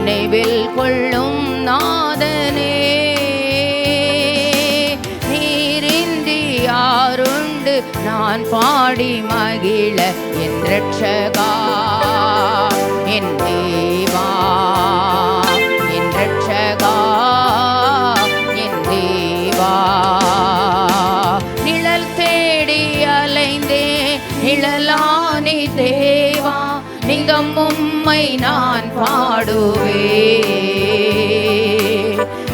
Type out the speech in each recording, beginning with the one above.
நினைவில் கொள்ளும் நாதனே, நீரின்றி யாருண்டு நான் பாடி மகிழ என் ரட்சகா, என் தேவா, என் ரட்சகா, என் தேவா. நிழல் தேடி அலைந்தே நிழலானி தேவா, நிதம் உம்மை நான் பாடுவே.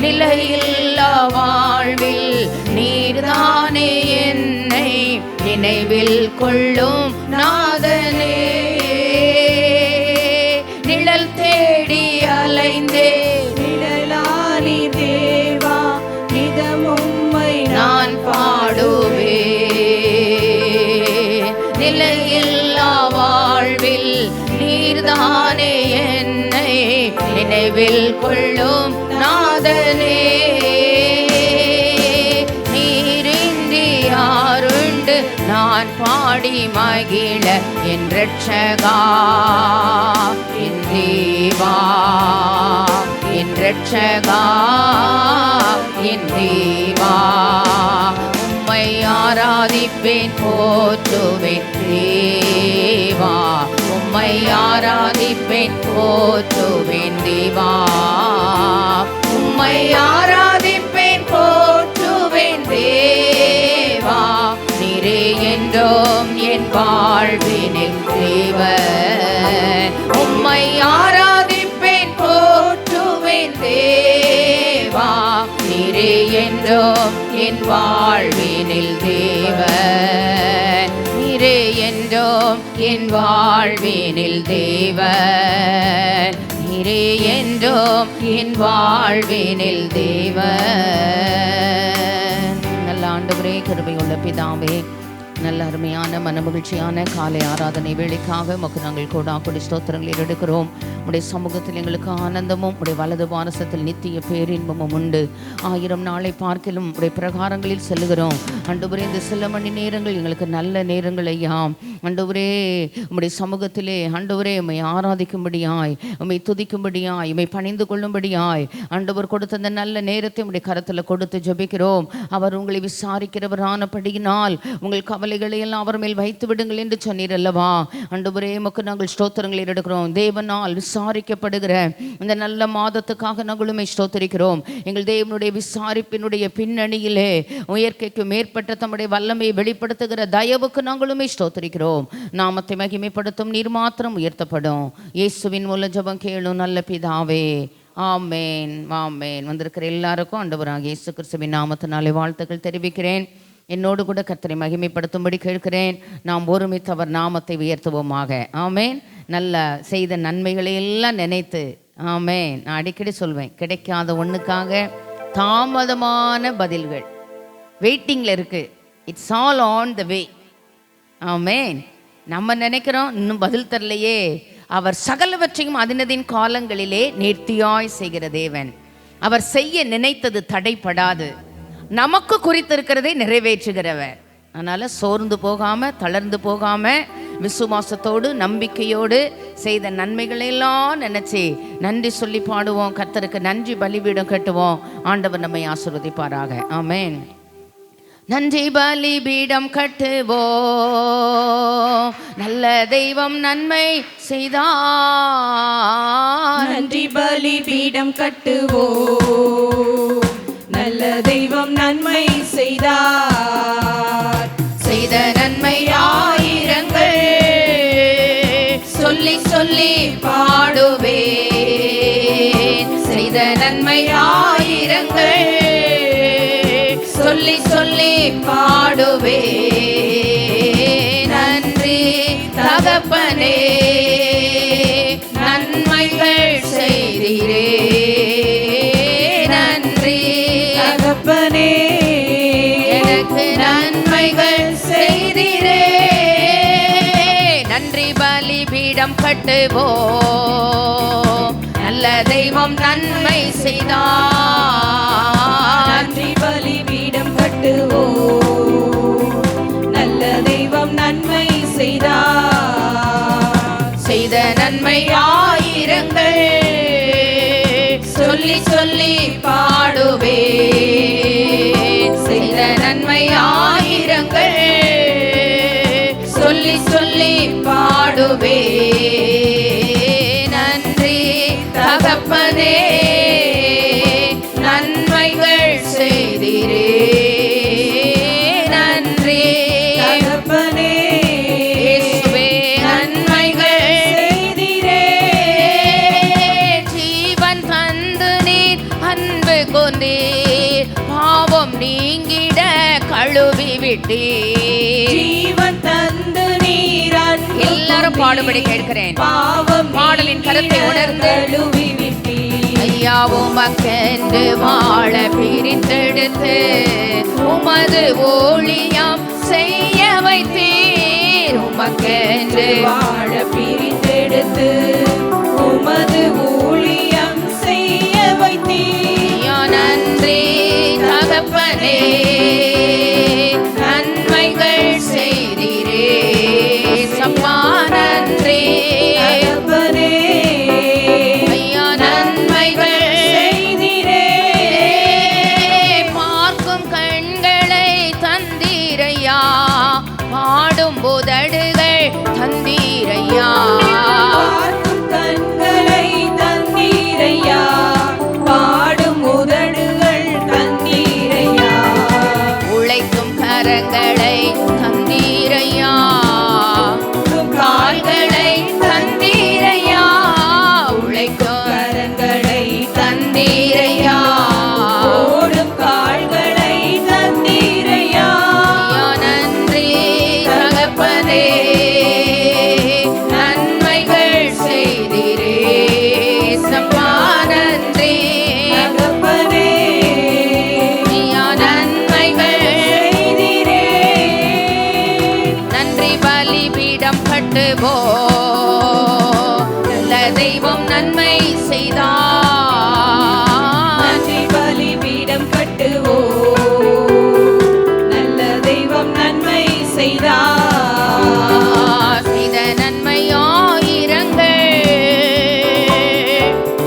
நிலையில்லா வாழ்வில் நீர்தானே என்னை நினைவில் கொள்ளும் நாதனே. நிழல் தேடி அலைந்தே நிழலானி தேவா, நிதம் உம்மை நான் பாடுவே. நிலையில்லா வாழ்வில் நீர்தானே என்னை நினைவில் கொள்ளும் நாதனே. நீரின்றி யாருண்டு நான் பாடி மகிழ என் ரட்சகா, என் தேவா, என் ரட்சகா, என் தேவா. உம்மை ஆராதிப்பேன் போற்றுவேன் தேவா, உம்மை ஆராதிப்பேன் போற்றுவேன் தேவா, உம்மை ஆராதிப்பேன் போற்றுவேன் தேவா. நீரே என்றும் என் வாழ்வினில் தேவன், உம்மை ஆராதிப்பேன் போற்றுவேன் தேவா. நீரே என்றும் என் வாழ்வினில் தேவன், நீரே என்றும் என் வாழ்வினில் தேவன், நீரே என்றும் என் வாழ்வினில் தேவன். நல்ல ஆண்டவரே, கிருபையுள்ள பிதாவே, நல்ல அருமையான மனமகிழ்ச்சியான காலை ஆராதனை வேளைக்காக உமக்கு நாங்கள் கோடாகோடி ஸ்தோத்திரங்களை எடுக்கிறோம். உடைய சமூகத்தில் எங்களுக்கு ஆனந்தமும் உடைய வலது பாரசத்தில் நித்திய பேரின்பமும் உண்டு. 1000 நாளை பார்க்கிலும் உடைய பிரகாரங்களில் செல்லுகிறோம். ஆண்டவரே, இந்த சில மணி நேரங்கள் எங்களுக்கு நல்ல நேரங்கள் ஐயா. ஆண்டவரே, உம்முடைய சமூகத்திலே ஆண்டவரே உம்மை ஆராதிக்கும்படியாய், உம்மை துதிக்கும்படியாய், உம்மை பணிந்து கொள்ளும்படியாய் ஆண்டவர் கொடுத்த அந்த நல்ல நேரத்தை உம்முடைய கரத்தில் கொடுத்து ஜெபிக்கிறோம். அவர் உங்களை விசாரிக்கிறவரானபடியினால் உங்கள் கவலைகளை எல்லாம் அவர் மேல் வைத்து விடுங்கள் என்று சொன்னீர் அல்லவா. ஆண்டவரே, உமக்கு நாங்கள் ஸ்தோத்திரங்களை எடுக்கிறோம். தேவனால் விசாரிக்கப்படுகிற இந்த நல்ல மாதத்துக்காக நாங்களுமே ஸ்தோத்திரிக்கிறோம். எங்கள் தேவனுடைய விசாரிப்பினுடைய பின்னணியிலே உயர்க்கைக்கு மேற்பட்ட தம்முடைய வல்லமையை வெளிப்படுத்துகிற தயவுக்கு நாங்களுமே ஸ்தோத்திரிக்கிறோம். நாமத்தை மகிமைப்படுத்தும் நீர் மாத்திரம் உயர்த்தப்படும். இயேசுவின் மூலம் ஜெபம் கேளும் நல்ல பிதாவே, ஆமேன், ஆமேன். வந்திருக்கிற எல்லாருக்கும் ஆண்டவராகிய இயேசு கிறிஸ்துவின் நாமத்தினாலே வாழ்த்துக்கள் தெரிவிக்கிறேன். என்னோடு கூட கர்த்தரை மகிமைப்படுத்தும்படி கேட்கிறேன். நாம் ஒருமித்து அவர் நாமத்தை உயர்த்துவோமாக. ஆமேன். நல்ல செய்த நன்மைகளை எல்லாம் நினைத்து, ஆமேன். நான் அடிக்கடி சொல்வேன், கிடைக்காத ஒன்றுக்காக தாமதமான பதில்கள் வெயிட்டிங்கில் இருக்கு. இட்ஸ் ஆல் ஆன் த வே. ஆமேன். நம்ம நினைக்கிறோம் இன்னும் பதில் தரலையே. அவர் சகலவற்றையும் அதினதின் காலங்களிலே நேர்த்தியாய் செய்கிற தேவன். அவர் செய்ய நினைத்தது தடைப்படாது. நமக்கு குறித்திருக்கிறதை நிறைவேற்றுகிறவர். அதனால் சோர்ந்து போகாமல், தளர்ந்து போகாமல், விசுவாசத்தோடு நம்பிக்கையோடு செய்த நன்மைகளெல்லாம் நினச்சி நன்றி சொல்லி பாடுவோம். கர்த்தருக்கு நன்றி பலிபீடம் கட்டுவோம். ஆண்டவர் நம்மை ஆசீர்வதிப்பாராக. ஆமென். நன்றி பலிபீடம் கட்டுவோம், நல்ல தெய்வம் நன்மை செய்தார். நன்றி பலிபீடம் கட்டுவோம், நல்ல தெய்வம் நன்மை செய்தார். செய்த நன்மை ஆயிரங்கள் சொல்லி சொல்லி பாடுவேன். செய்த நன்மை ஆயிரங்கள் சொல்லி சொல்லி பாடுவேன். நன்றி தகப்பனே, நன்மைகள் செய்தீரே. நன்றி தகப்பனே, எனக்கு நன்மைகள் செய்தீரே. நன்றி பலிபீடம் கட்டுவோம், நல்ல தெய்வம் நன்மை செய்தார். நன்றி பலிபீடம் கட்டுவோம், நல்ல தெய்வம் நன்மை செய்தார். செய்த நன்மை ஆயிரங்கள் சொல்லி பாடுவே, செய்த நன்மை ஆயிரங்கள் சொல்லி சொல்லி பாடுவே. நன்றி தகப்பனே, நன்மைகள் செய்தீரே. நன்றி தகப்பனே, இயேசுவே, நன்மைகள் செய்தீரே. ஜீவன் தந்து நீர் அன்பு கொண்டீர், பாவம் நீங்கிட கழுவி விட்டீர். ஜீவன் தந்து நீர் அன்பு எல்லாரும் பாடுபடி கேட்கிறேன். பாவம் பாடலின் கருத்தை உணர்ந்து கழுவி விட்டீர். ஐயா உமக்கென்று வாழ பிரித்தெடுத்து உமது ஊழியம் செய்ய வைத்தீர். உமக்கென்று வாழ பிரித்தெடுத்து உமது ஊழியம் செய்ய வைத்தீர். ஐயா நன்றி தகப்பனே, நன்மைகள் செய்தீரே. சப்பா நன்றி தகப்பனே, ஐயா, நன்மைகள் செய்தீரே. பார்க்கும் கண்களை தந்தீரையா, பாடும் உதடுகள் தந்தீரையா. பார்க்கும் கண்களை தந்தீரையா, பாடும் உதடுகள் தந்தீரையா. உழைக்கும் கரங்களை தந்தீரையா, கால்களை தந்தீரையா. உழைக்கும் கரங்களை தந்தீரையா, ஓடும் கால்களை தந்தீரையா. ஐயா நன்றி தகப்பனே, நன்மைகள் செய்தீரே. சப்பா நன்றி தகப்பனே, ஐயா, நன்மைகள் செய்தீரே. நன்றி பலிபீடம் கட்டுவோ, நல்ல தெய்வம் நன்மை செய்தார். நன்றி பலிபீடம் கட்டுவோம், நல்ல தெய்வம் நன்மை செய்தார். செய்த நன்மை ஆயிரங்கள்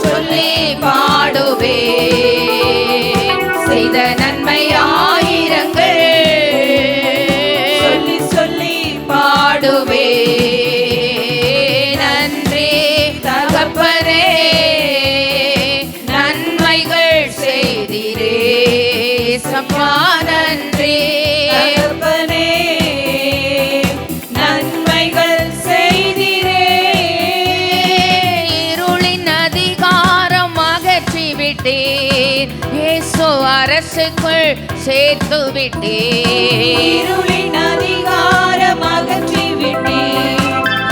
சொல்லி பாடுவே, செய்த நன்மை ஆயிரங்கள் சொல்லி சொல்லி பாடுவே. நன்றி தகப்பனே, நன்மைகள் செய்தீரே. சப்பா நன்றி தகப்பனே, நன்மைகள் செய்தீரே. இருளின் அதிகாரம் அகற்றி விட்டீர், இயேசு அரசுக்குள் சேர்த்து விட்டீர். இருளின் அதிகாரம் அகற்றி விட்டீர்,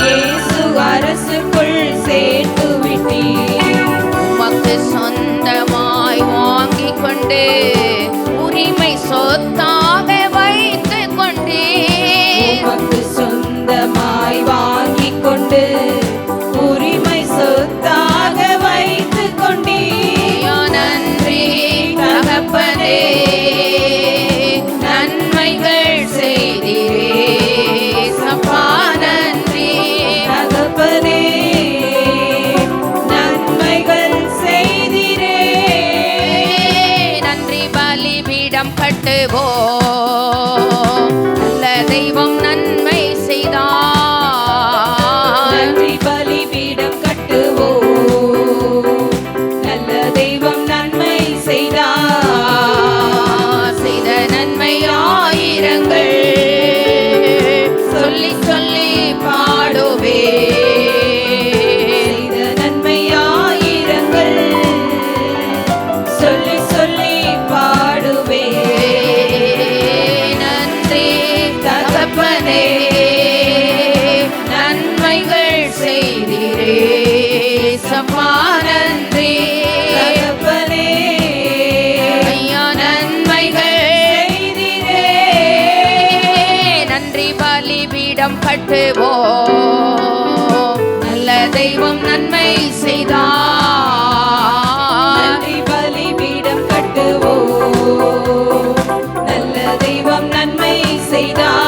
இயேசு அரசுக்குள் சேர்த்து விட்டீர். உமக்கு சொந்தமாய் வாங்கிக் கொண்டு உரிமை சொத்தாக வைத்துக் கொண்டீர். உமக்கு சொந்தமாய் வாங்கிக் கொண்டு உரிமை சொத்தாக வைத்துக் கொண்டீர். ஐயா நன்றி தகப்பனே, நன்மைகள் செய்தீரே. சப்பா நன்றி தகப்பனே, நன்மைகள் செய்தீரே. நன்றி பலிபீடம் கட்டுவோ, நல்ல தெய்வம் நன்மை செய்தார். நன்றி பலிபீடம் கட்டுவோம், நல்ல தெய்வம் நன்மை செய்தார். செய்த நன்மை ஆயிரங்கள் சொல்லி சொல்லி பாடுவே. செய்த நன்மை ஆயிரங்கள் சொல்லி சொல்லி பாடுவே. நன்றி தகப்பனே, நன்மைகள் செய்தீரே. சப்பா நன்றி தகப்பனே, ஐயா, நன்மைகள் செய்தீரே. நன்றி பலிபீடம் கட்டுவோ, நல்ல தெய்வம் நன்மை செய்தார். நன்றி பலிபீடம் கட்டுவோம், நல்ல தெய்வம் நன்மை செய்தார்.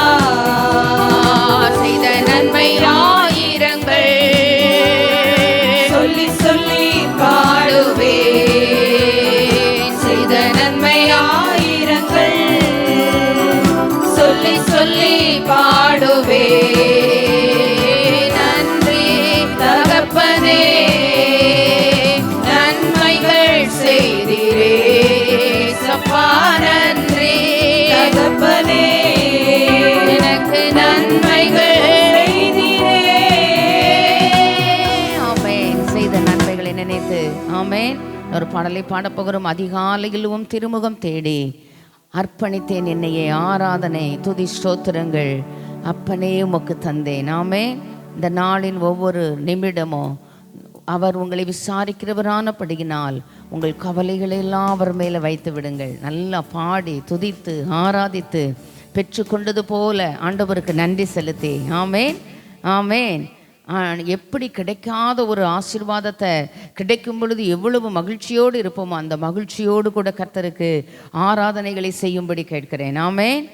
செய்த நன்மை ஆயிரங்கள் சொல்லி சொல்லி பாடுவே. ஆமென். ஒரு பாடலை பாடப்போகிறோம். அதிகாலையிலும் திருமுகம் தேடி அர்ப்பணித்தேன் என்னையே, ஆராதனை துதி ஸ்தோத்திரங்கள் அப்பனே உமக்கு தந்தேன். ஆமென். இந்த நாளின் ஒவ்வொரு நிமிடமும் அவர் உங்களை விசாரிக்கிறவரானபடியினால் உங்கள் கவலைகளை எல்லாம் அவர் மேலே வைத்து விடுங்கள். நல்லா பாடி துதித்து ஆராதித்து பெற்றுக்கொண்டது போல ஆண்டவருக்கு நன்றி செலுத்தி. ஆமென், ஆமென். எப்படி கிடைக்காத ஒரு ஆசீர்வாதத்தை கிடைக்கும் பொழுது எவ்வளவு மகிழ்ச்சியோடு இருப்போமோ அந்த மகிழ்ச்சியோடு கூட கர்த்தருக்கு ஆராதனைகளை செய்யும்படி கேட்கிறேன். ஆமென்.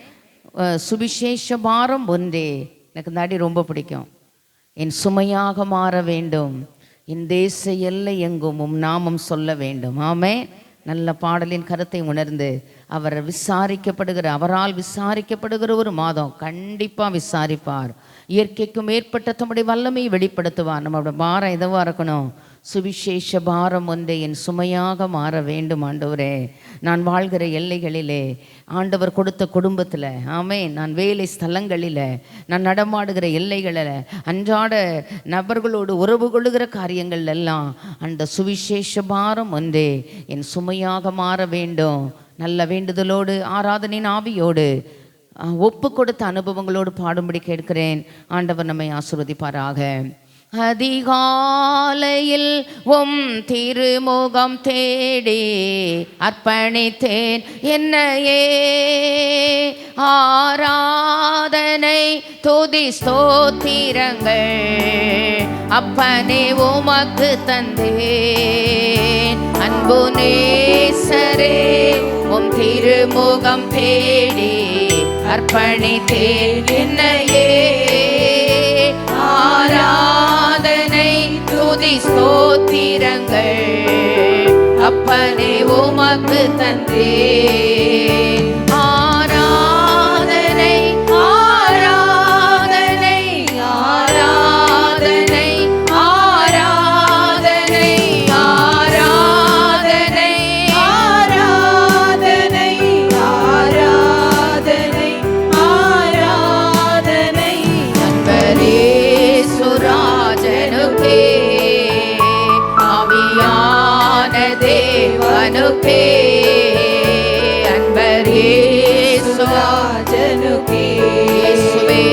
சுவிசேஷ பாரம் ஒன்றே. எனக்கு இந்த அடி ரொம்ப பிடிக்கும். என் சுமையாக மாற வேண்டும், என் தேச எல்லை எங்கும் நாமம் சொல்ல வேண்டும். ஆமென். நல்ல பாடலின் கருத்தை உணர்ந்து அவரால் விசாரிக்கப்படுகிற ஒரு மாதம் கண்டிப்பாக விசாரிப்பார். இயற்கைக்கும் ஏற்பட்ட தம்முடைய வல்லமையை வெளிப்படுத்துவார். நம்மளோட பாரம் எதுவாக இருக்கணும்? சுவிசேஷ பாரம் ஒன்றை என் சுமையாக மாற வேண்டும் ஆண்டவரே. நான் வாழ்கிற எல்லைகளிலே, ஆண்டவர் கொடுத்த குடும்பத்தில், ஆமென், நான் வேலை ஸ்தலங்களில், நான் நடமாடுகிற எல்லைகளில், அன்றாட நபர்களோடு உறவு கொள்ளுகிற காரியங்கள் எல்லாம் அந்த சுவிசேஷ பாரம் ஒன்றே என் சுமையாக மாற வேண்டும். நல்ல வேண்டுதலோடு ஆராதனையின் ஆவியோடு ஒப்பு கொடுத்த அனுபவங்களோடு பாடும்படி கேட்கிறேன். ஆண்டவர் நம்மை ஆசீர்வதிப்பாராக. அதிகாலையில் திருமுகம் தேடி அர்ப்பணித்தேன் என்னையே, ஆராதனை துதி ஸ்தோத்திரங்கள் அப்பனே உமக்கு தந்தேன். அன்பு நேசரே திருமுகம் தேடி அர்ப்பணித்தேன் என்னையே, ஆராதனை துதி ஸ்தோத்திரங்கள் அப்பனே உமக்கு தந்தேன். ஆராதனை ஆராதனை ஆராதனை ஆராதனை ஆராதனை ஆராதனை ஆராதனை ஆராதனை அன்பரே சுராஜனுக்கே, ஆவியான தேவனுக்கே, அன்பரே சுராஜனுக்கே, இயேசுவே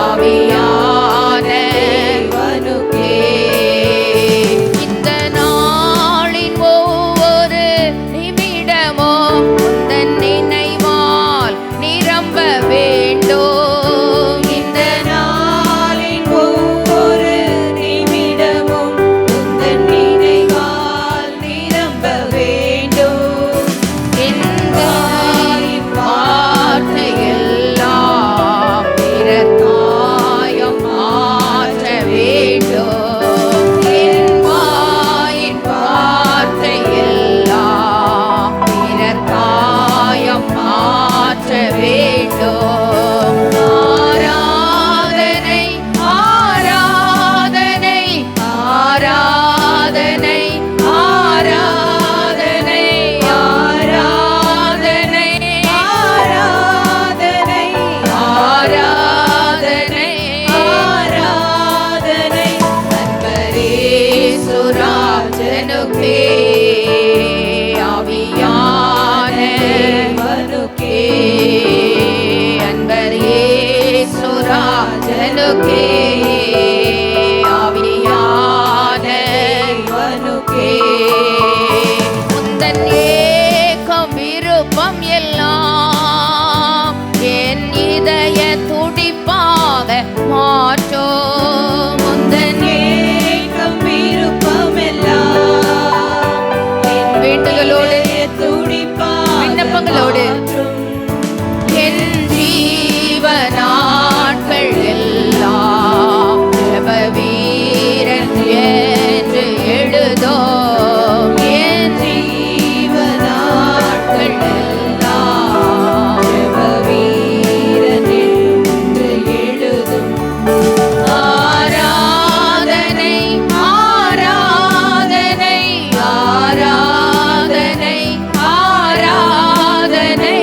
ஆவியான தேவனுக்கே. இந்த நாளின் ஒவ்வொரு நிமிடமும் உந்தன் நினைவால் நிரம்ப வேண்டும். இந்த நாளின் ஒவ்வொரு நிமிடமும் உந்தன் நினைவால் நிரம்ப வேண்டும். என் வாயின் வார்த்தையெல்லாம் பிறர்க்காயம் மாற்ற வேண்டும். என் வாயின் வார்த்தையெல்லாம் பிறர்க்காயம் மாற்ற வேண்டும். ஆராதனை ஆராதனை ஆராதனை ஆராதனை ஆராதனை ஆராதனை ஆராதனை ஆராதனை அன்பரே சுராஜனுக்கே, ஆவியான தேவனுக்கே, அன்பரே சுராஜனுக்கே, ஆவியான தேவனுக்கே. உந்தன் ஏக்கம் விருப்பம் எல்லாம் என் இதய துடிப்பாக மாற்றும். உந்தன் ஏக்கம் விருப்பம் எல்லாம் என் வேண்டுதலோடு விண்ணப்பங்களோடு என் ஜீவநாட்கள் எல்லாம் ஜெப வீரன் என்று எழுதோம். என் ஜீவநாட்கள் எல்லாம் ஜெப வீரன் என்று எழுதும். ஆராதனை ஆராதனை ஆராதனை ஆராதனை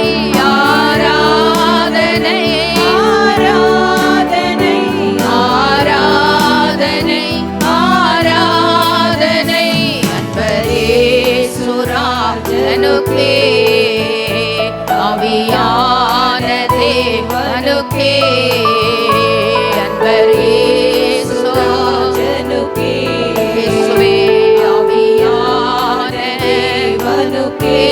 தேவனுக்கே ஆவியான தேவனுக்கே அன்பர் இயேசுவே ஆவியான தேவனுக்கே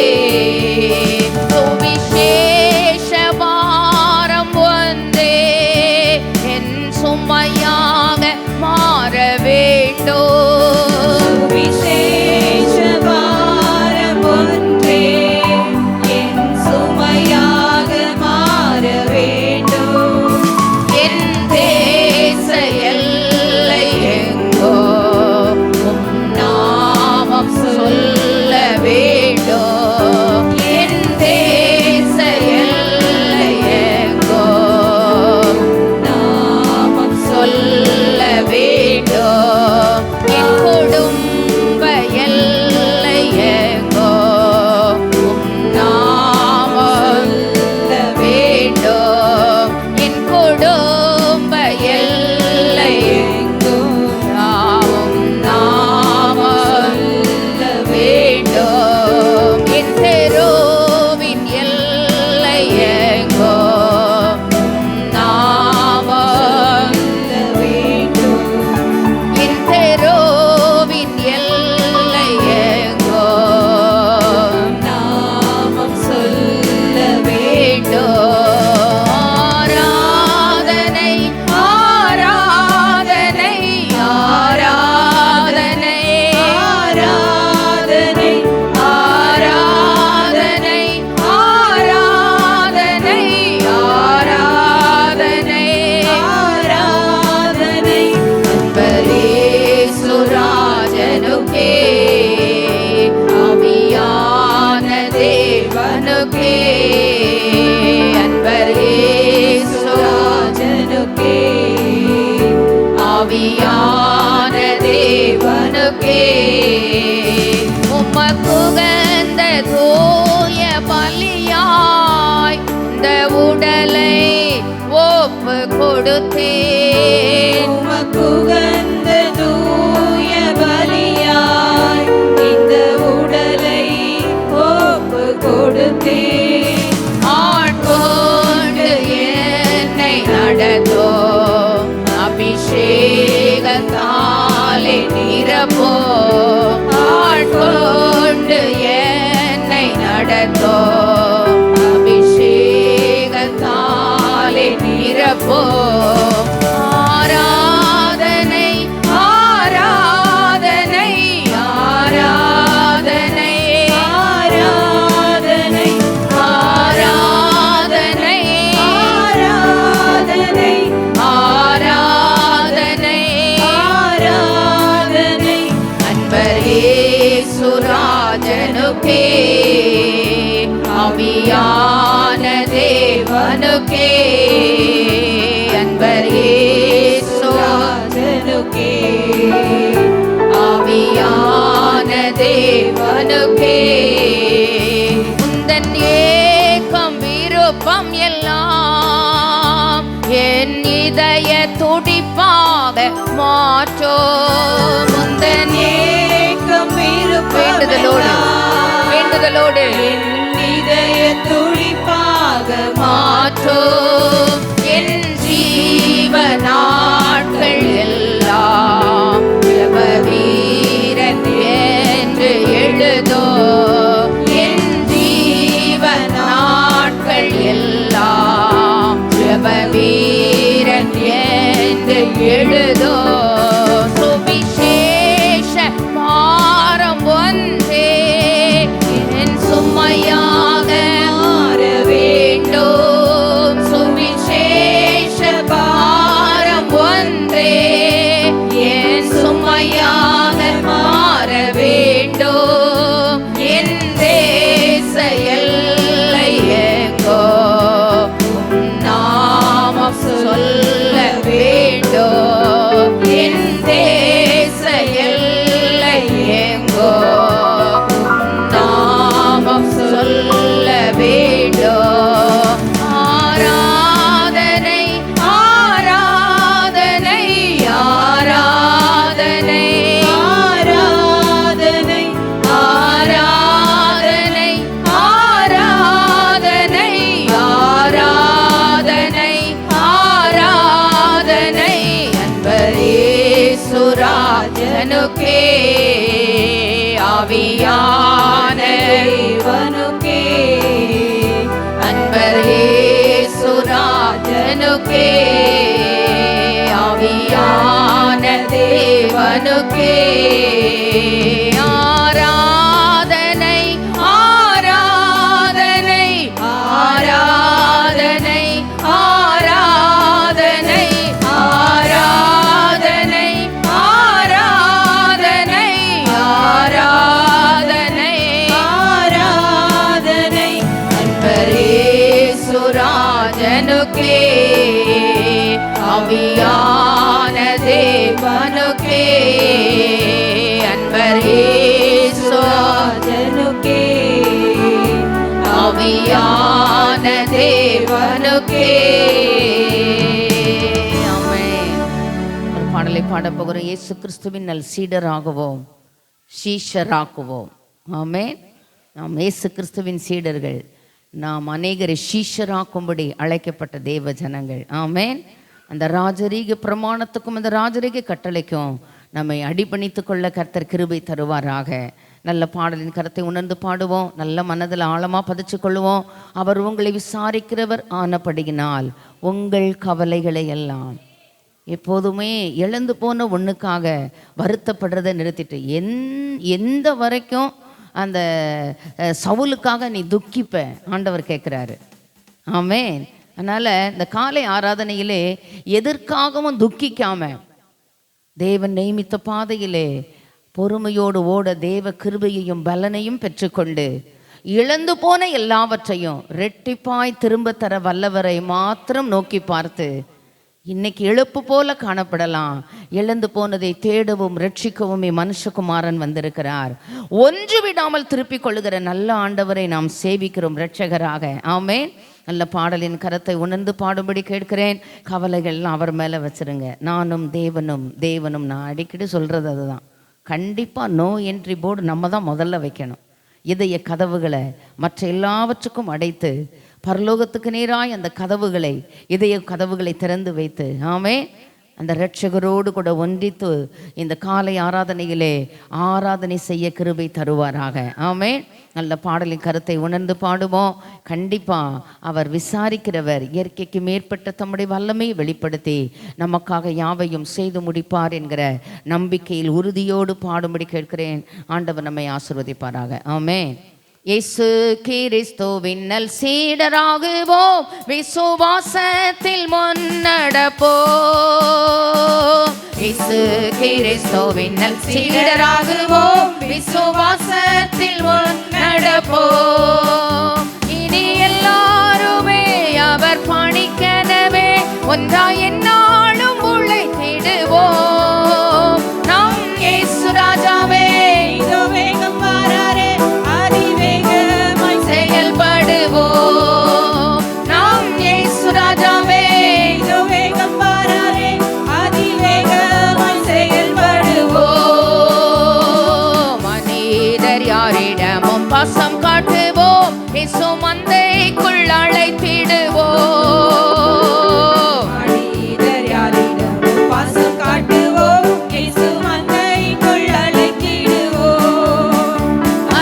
சுவிசேஷ பாரம் ஒன்றே என் சுமையாக மாற வேண்டும் விசேஷ பாரம் ஒன்றே என் சுமையாக மாற வேண்டும் என் தேச எல்லை எங்கோ உம் நாமம் சொல்ல வேண்டும் என் தேச எல்லை எங்கோ நாமம் சொல்ல வேண்டும் என் குடும்ப எல்லை எங்கோ உம் நாமம் சொல்ல வேண்டும் என் குடும்ப எல்லை எங்கோ யாவும் நாமம் சொல்ல வேண்டும் என் தெருவின் எல்லை எங்கோ உம் நாமம் சொல்ல வேண்டும் என் தெருவின் எல்லை எங்கோ நாமம் சொல்ல வேண்டும் ஆராதனை ஆராதனை ஆராதனை ஆராதனை ஆராதனை ஆராதனை ஆராதனை ஆராதனை அன்பரேசுராஜனுக்கே ஆவியான தேவனுக்கே அன்பரேசுராஜனுக்கே ஆவியான தேவனுக்கே உமக்குகந்த தூய பலியாய் இந்த உடலை ஒப்பு கொடுத்தேன் உமக்குகந்த தூய பலியாய் இந்த உடலை ஒப்பு கொடுத்தேன் ஆட்கொண்டு என்னை நடத்தோ அபிஷேகத்தாலே நிரப்போ ஆட்கொண்டு என்னை நடத்தோ அபிஷேகத்தாலே நிரப்போ ஆராதனை ஆராதனை ஆராதனை ஆராதனை ஆராதனை ஆராதனை ஆராதனை ஆராதனை அன்பர் இயேசுராஜனுக்கே ஆவியான தேவனுக்கே அன்பர் இயேசுராஜனுக்கே ஆவியான தேவனுக்கே உந்தன் ஏக்கம் விருப்பம் எல்லாம் என் இதய துடிப்பாக மாற்றோ முந்தன் ஏக்கம் வேண்டுதலோடு என் இதய துடிப்பாக மாற்றும் என் ஜீவ நாட்கள் எல்லாம் ஜெபவீரன் என்று எழுதோ என் ஜீவ நாட்கள் எல்லாம் ஜெபவீரன் என்று எழுதோ சுவிசேஷ பாரம் ஒன்றே என் சுமையாக மாற வேண்டும் சுவிசேஷ பாரம் தேவனுக்கே ஆவியான தேவனுக்கே அன்பர் இயேசுராஜனுக்கே ஆவியான தேவனுக்கே ஆராதனை ஆராதனை ஆராதனை ஆராதனை ஆராதனை ஆராதனை ஆராதனை ஆராதனை அன்பரே சுராஜனுக்கே ஆவியான தேவனுக்கே அன்பரே சுராஜனுக்கே ஆவியான தேவனுக்கே. ஆமென். ஒரு பாடலை பாடப் போகிறோம். இயேசு கிறிஸ்துவின் நல் சீடராகுவோம், சீஷராக்குவோம். ஆமென். நாம் இயேசு கிறிஸ்துவின் சீடர்கள், நாம் அநேகரை சீஷராக்கும்படி அழைக்கப்பட்ட தேவ ஜனங்கள். ஆமென். அந்த ராஜரீக பிரமாணத்துக்கும் அந்த ராஜரீக கட்டளைக்கும் நம்மை அடிபணித்துக் கொள்ள கர்த்தர் கிருபை தருவாராக. நல்ல பாடலின் கருத்தை உணர்ந்து பாடுவோம், நல்ல மனதில் ஆழமாக பதிச்சு கொள்ளுவோம். அவர் உங்களை விசாரிக்கிறவர் ஆனபடியினால் உங்கள் கவலைகளை எல்லாம், எப்போதுமே இழந்து போன ஒன்றுக்காக வருத்தப்படுறதை நிறுத்திட்டு எந்த வரைக்கும் அந்த சவுலுக்காக நீ துக்கிப்ப ஆண்டவர் கேட்குறாரு. ஆமென். அதனால் இந்த காலை ஆராதனையிலே எதற்காகவும் துக்கிக்காம தேவன் நியமித்த பாதையிலே பொறுமையோடு ஓட தேவ கிருபையையும் பலனையும் பெற்றுக்கொண்டு இழந்து போன எல்லாவற்றையும் ரெட்டிப்பாய் திரும்ப தர வல்லவரை மாத்திரம் நோக்கி பார்த்து, இன்னைக்கு இழப்பு போல காணப்படலாம், இழந்து போனதை தேடவும் ரட்சிக்கவும் மனுஷகுமாரன் வந்திருக்கிறார். ஒன்று விடாமல் திருப்பிக் கொள்ளுகிற நல்ல ஆண்டவரை நாம் சேவிக்கிறோம் இரட்சகராக. ஆமென். நல்ல பாடலின் கரத்தை உணர்ந்து பாடும்படி கேட்கிறேன். கவலைகள்லாம் அவர் மேலே வச்சிருங்க. நானும் தேவனும் நான் அடிக்கடி சொல்கிறது அதுதான். கண்டிப்பாக நோ என்ட்ரி போர்டு நம்ம தான் முதல்ல வைக்கணும். இதய கதவுகளை மற்ற எல்லாவற்றுக்கும் அடைத்து பரலோகத்துக்கு நேராய் அந்த கதவுகளை, இதய கதவுகளை திறந்து வைத்து, ஆமே, அந்த இரட்சகரோடு கூட ஒன்றித்து இந்த காலை ஆராதனையிலே ஆராதனை செய்ய கிருபை தருவாராக. ஆமே. நல்ல பாடலின் கருத்தை உணர்ந்து பாடுவோம். கண்டிப்பாக அவர் விசாரிக்கிறவர், இயற்கைக்கு மேற்பட்ட தம்முடைய வல்லமையை வெளிப்படுத்தி நமக்காக யாவையும் செய்து முடிப்பார் என்கிற நம்பிக்கையில் உறுதியோடு பாடும்படி கேட்கிறேன். ஆண்டவர் நம்மை ஆசீர்வதிப்பாராக. ஆமே. இயேசு கிறிஸ்துவின் நல் சீடராகுவோம், விசுவாசத்தில் முன்னடப்போம். இயேசு கிறிஸ்துவின் நல் சீடராகுவோம், விசுவாசத்தில் முன்னடப்போம். இனி எல்லாருமே அவர் பணிக்கெனவே ஒன்றாய் எந்நாளும் உழைத்திடுவோம். நம் இயேசு ராஜாவே இதோ வேகம் வாராரே, அதிவேகமாய் செயல்படுவோம். நாம் இயேசு ராஜாவே இதோ வேகம் வாராரே, அதிவேகமாய் செயல்படுவோம். மனிதர் யாரிடமும் பாசம் காட்டுவோம், இயேசு மந்தைக்குள் அழைத்திடுவோம். மனிதர் யாரிடமும் பாசம் காட்டுவோம், இயேசு மந்தைக்குள் அழைத்திடுவோம்.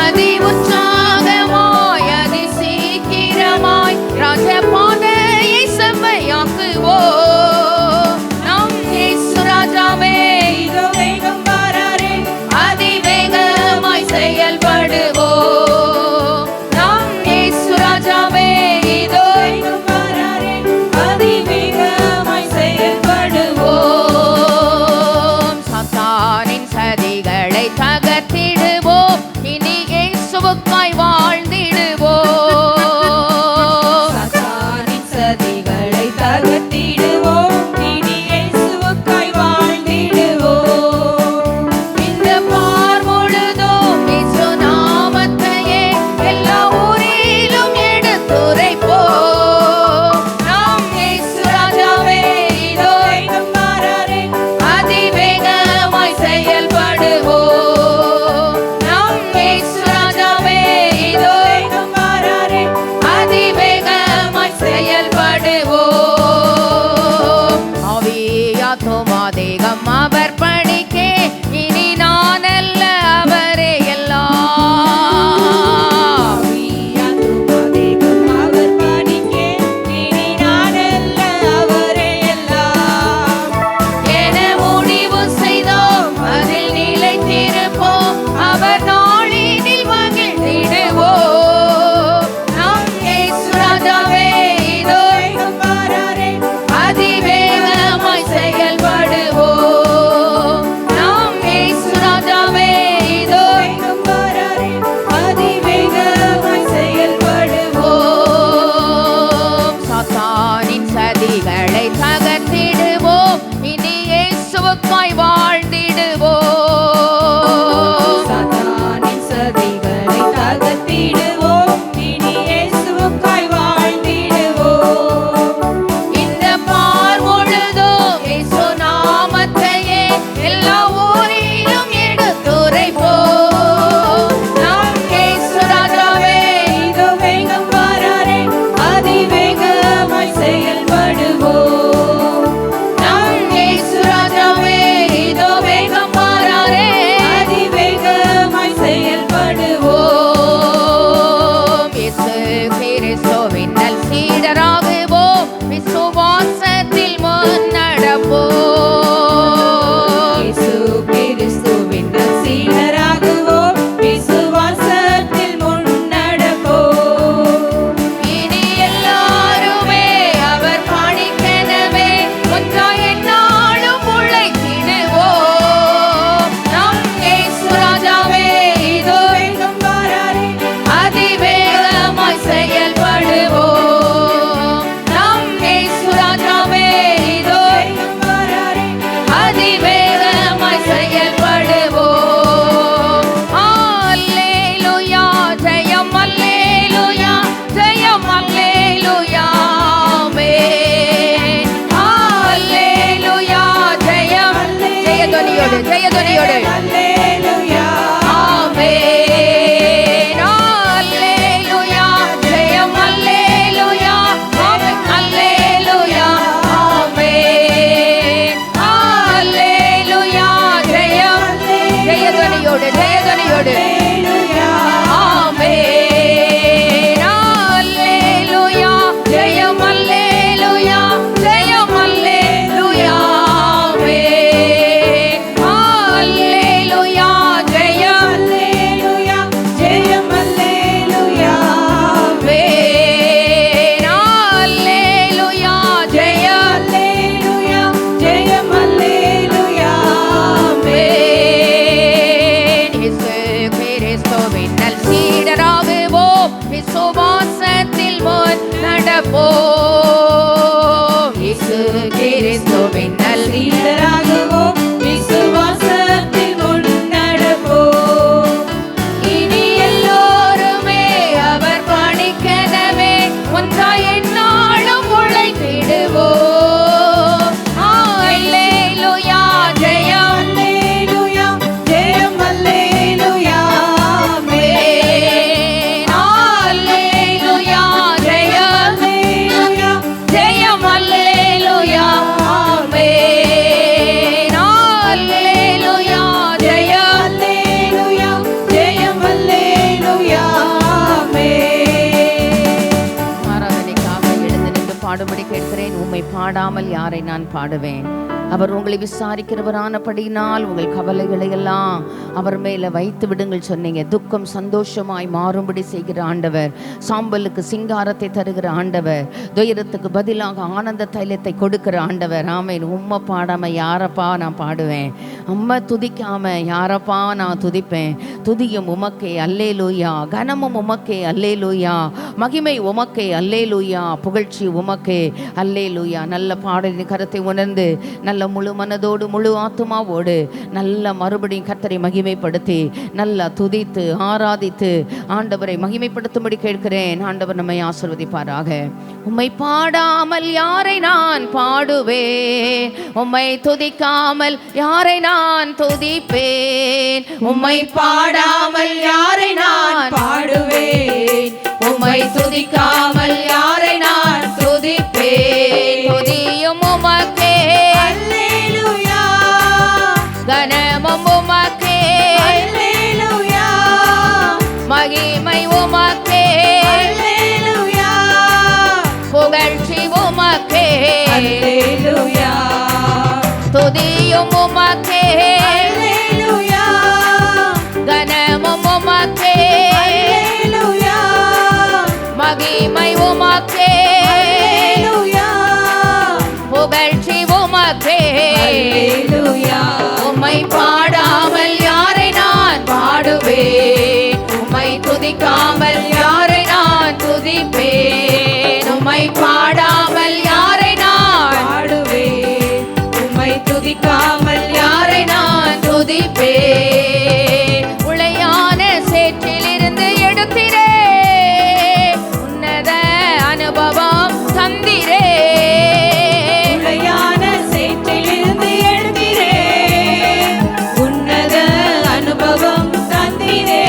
அதி உற்சாகமாய் அதி சீக்கிரமாய் ராஜபாதையை செம்மையாக்குவோம். நம் இயேசு ராஜாவே இதோ வேகம் வாராரே, அதிவேகமாய் செயல்படுவோம். நம் இயேசு ராஜாவே இதோ வேகம் வாராரே, அதிவேகமாய் செயல்படுவோம். சாத்தானின் சதிகளை தகர்த்திடுவோம், இனி இயேசுவுக்காய் வாழ்ந்திடுவோம். சாத்தானின் சதிகளை தகர்த்திடுவோம், இனி இயேசுவுக்காய் வாழ்ந்திடுவோம். இந்த பார் முழுதும் இயேசு நாமத்தையே எல்லா ஊரிலும் எடுத்துரைப்போம். நாம் இயேசு ராஜாவே இதோ வேகம் வாராரே, அதிவேகமாய் செயல்படுவோம். நாம் இயேசு ராஜாவே இதோ விசுவாசத்தில் முன் நடப்போம். இயேசு கிறிஸ்துவின் நல் சீடராகுவோம், விசுவாசத்தில் முன்னடப்போம். இனி எல்லோருமே அவர் பணிக்கெனவே ஒன்றாய் எந்நாளும் உழைத்திடுவோம். அல்லேலூயா ஜெயம், அல்லேலூயா, ஜெயம் அல்லேலூயா, ஆமென். அல்லேலூயா ஜெயம், அல்லேலூயா, ஜெயம் அல்லேலூயா, ஆமென். அல்லேலூயா ஜெயம். அல்லேலூயா, ஜெயம் அல்லேலூயா, ஆமென். ஆராதனைக்காக எழுந்து நின்று பாடும்படி கேட்கிறேன். உம்மை பாடாமல் யாரை நான் பாடுவேன்? அவர் உங்களை விசாரிக்கிறவரானபடியினால் உங்கள் கவலைகளை எல்லாம் அவர் மேல வைத்து விடுங்கள் சொன்னீங்க. துக்கம் சந்தோஷமாய் மாறும்படி செய்கிற ஆண்டவர், சாம்பலுக்கு சிங்காரத்தை தருகிற ஆண்டவர், துயரத்துக்கு பதிலாக ஆனந்த தைலத்தை கொடுக்கிற ஆண்டவர். ஆமென். உம்மை பாடாம யாரப்பா நான் பாடுவேன்? அம்மா துதிக்காம யாரப்பா நான் துதிப்பேன்? துதியும் உமக்கே அல்லேலூயா, கனமும் உமக்கே அல்லேலூயா, மகிமை உமக்கே அல்லேலூயா, புகழ்ச்சி உமக்கே அல்லேலூயா. நல்ல பாடலின் கருத்தை உணர்ந்து நல்ல முழு மனதோடு முழு ஆத்துமாவோடு நல்ல மறுபடியும் கர்த்தரை மகிமைப்படுத்தி நல்லா துதித்து ஆராதித்து ஆண்டவரை மகிமைப்படுத்தும்படி கேட்கிறேன். ஆண்டவர் நம்மை ஆசீர்வதிப்பாராக. உம்மை பாடாமல் யாரை நான் பாடுவேன்? உம்மை துதிக்காமல் யாரை நான் துதிப்பேன்? உம்மை பாடாமல் யாரை நான் பாடுவேன், உம்மை துதிக்காமல் யாரை நான் துதிப்பேன்? துதியும் உமக்கே, அல்லேலூயா, கனமும் உமக்கே, அல்லேலூயா, மகிமை உமக்கே, அல்லேலூயா, புகழ்ச்சி உமக்கே, அல்லேலூயா, துதியும் உமக்கே, அல்லேலூயா, கனமும் உமக்கே, அல்லேலூயா, மகிமை உமக்கே, அல்லேலூயா, புகழ்ச்சி உமக்கே. அல்லேலூயா. உம்மை பாடாமல் யாரை நான் பாடுவேன்? உம்மை துதிக்காமல் யாரை நான் துதிப்பேன்? உம்மை பாடாமல் யாரை நான் பாடுவேன், உம்மை துதிக்காமல் யாரை நான் துதிப்பேன்? உளையான சேற்றிலிருந்து எடுத்திரே, உன்னத அனுபவம் தந்திரே. உளையான சேற்றிலிருந்து எழுதிரே, உன்னத அனுபவம் தந்திரே.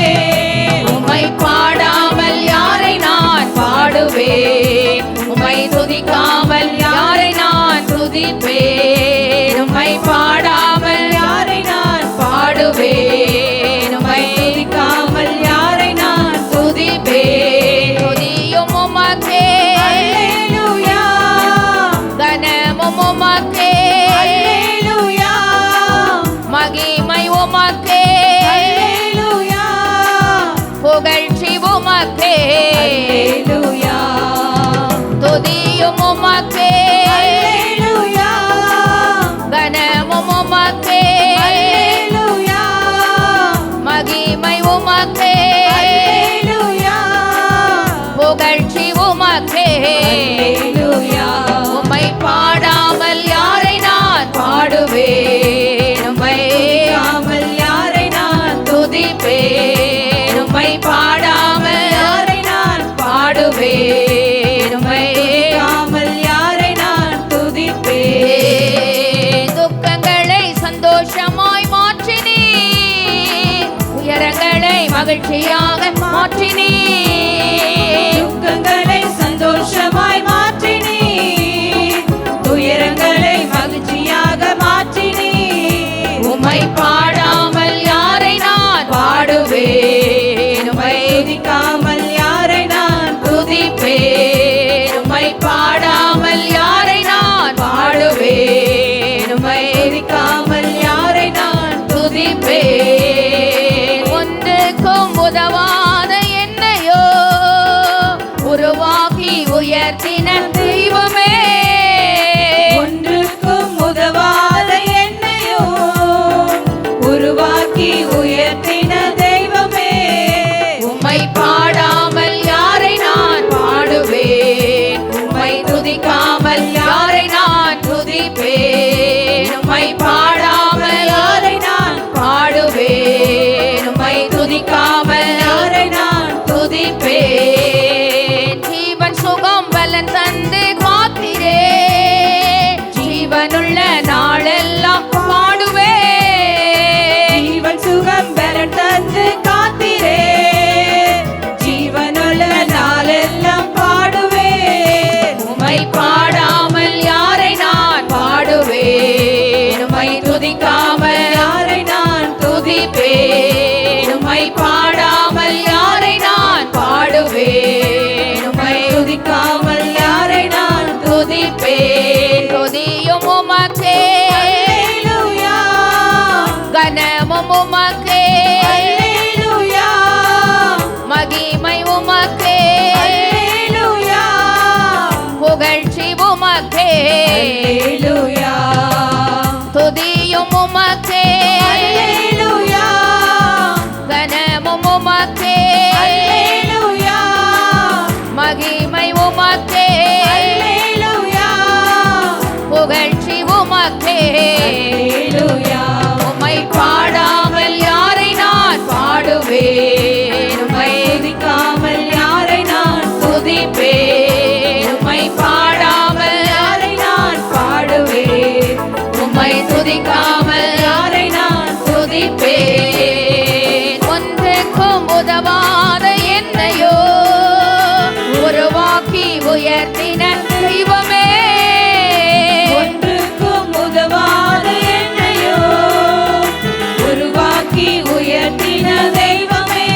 உம்மை பாடாமல் யாரை நான் பாடுவேன்? உம்மை துதிக்காமல் யாரை நான் துதிப்பேன்? உம்மை பாடாமல் யாரை நான் பாடுவேன்? உம்மை துதிக்காமல் யாரை நான் துதிப்பேன். துதியும் உமக்கே, அல்லேலூயா, கனமும் உமக்கே, அல்லேலூயா, மகிமை உமக்கே, அல்லேலூயா, புகழ்ச்சி உமக்கே, அல்லேலூயா, துதியும் உமக்கே, அல்லேலூயா, கனமும் உமக்கே, அல்லேலூயா, மகிமை உமக்கே, அல்லேலூயா, புகழ்ச்சி உமக்கே. அல்லேலூயா. உம்மை பாடாமல் யாரை நான் பாடுவேன்? உம்மை துதிக்காமல் யாரை நான் துதிப்பேன். உம்மை பாடாமல் யாரை நான் பாடுவேன். உம்மை துதிக்காமல் யாரை நான் துதிப்பேன். துக்கங்களை சந்தோஷமாய் மாற்றினீ, உயரங்களை மகிழ்ச்சியாக மாற்றினீ. துக்கங்களை சந்தோஷமாய் மாற்றினீ, துயரங்களை மகிழ்ச்சியாக மாற்றினீ. உம்மை பாடாமல் யாரை நான் பாடுவேன்? உம்மை துதிக்காமல் யாரை நான் துதிப்பேன். உம்மை பாடாமல் யாரை நான் பாடுவேன்? உம்மை துதிக்காமல் யாரை நான் துதிப்பேன். ஒன்றுக்கும் உதவாத என்னையோ உருவாக்கி உயர்த்தின தெய்வமே, ஒன்றுக்கும் உதவாத என்னையோ உருவாக்கி உயர்த்தின தெய்வமே. உம்மை பாடாமல் அல்லேலூயா. துதியும் உமக்கே, அல்லேலூயா. கனமும் உமக்கே, அல்லேலூயா. மகிமை உமக்கே, அல்லேலூயா. புகழ்ச்சி உமக்கே. அல்லேலூயா. உம்மை பாடாமல் யாரை நான் பாடுவேன், உம்மை துதிக்காமல் யாரை நான் துதிப்பேன். உம்மை பாடாமல் யாரை நான் பாடுவேன், உம்மை துதிக்காமல் யாரை நான் துதிப்பேன். ஒன்றுக்கும் உதவாத என்னையோ உருவாக்கி உயர்த்தின தெய்வமே, ஒன்றுக்கும் உதவாத என்னையோ உருவாக்கி உயர்த்தின தெய்வமே,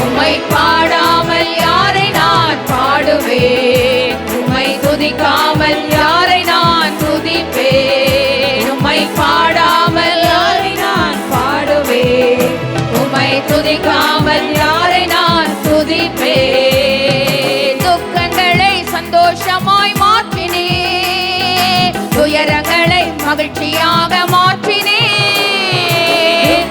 உம்மை பாடாமல் யாரை நான் பாடுவேன், உம்மை துதிக்காமல் யாரை நான் துதிப்பேன். உம்மை பாடாமல் யாரை நான் பாடுவேன், உம்மை துதிக்காமல் யாரை நான் துதிப்பேன். துக்கங்களை சந்தோஷமாய் மாற்றினே, துயரங்களை மகிழ்ச்சியாக மாற்றினே.